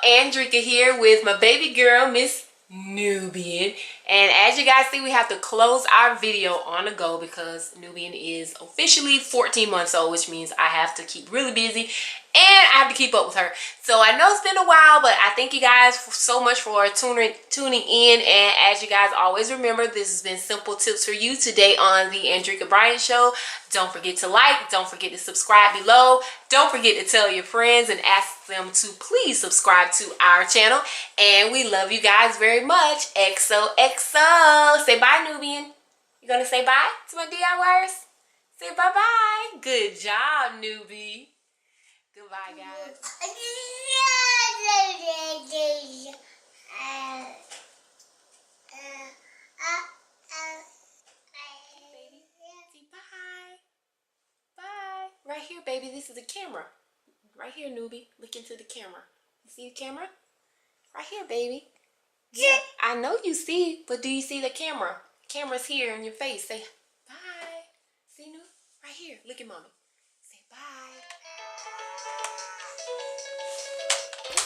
Andreka here with my baby girl, Miss Nubian. And as you guys see, we have to close our video on the go because Nubian is officially 14 months old, which means I have to keep really busy and I have to keep up with her. So I know it's been a while, but I thank you guys so much for tuning in. And as you guys always remember, this has been Simple Tips for You today on the Andreka Bryant Show. Don't forget to like, don't forget to subscribe below. Don't forget to tell your friends and ask them to please subscribe to our channel. And we love you guys very much. XOXO. Say bye, Nubian. You gonna say bye to my D.I.Y.errs? Say bye-bye. Good job, Newbie. Goodbye, guys. Baby, say bye. Bye. Right here, baby. This is the camera. Right here, Newbie. Look into the camera. You see the camera? Right here, baby. Yeah, I know you see, but do you see the camera? Camera's here in your face. Say bye. See, New? Right here. Look at mommy. Say bye.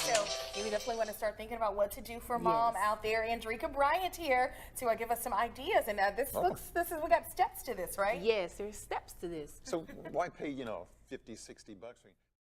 So we definitely want to start thinking about what to do for mom out there. Andreka Bryant here to give us some ideas. And we got steps to this, right? Yes, there's steps to this. So why pay, $50, $60?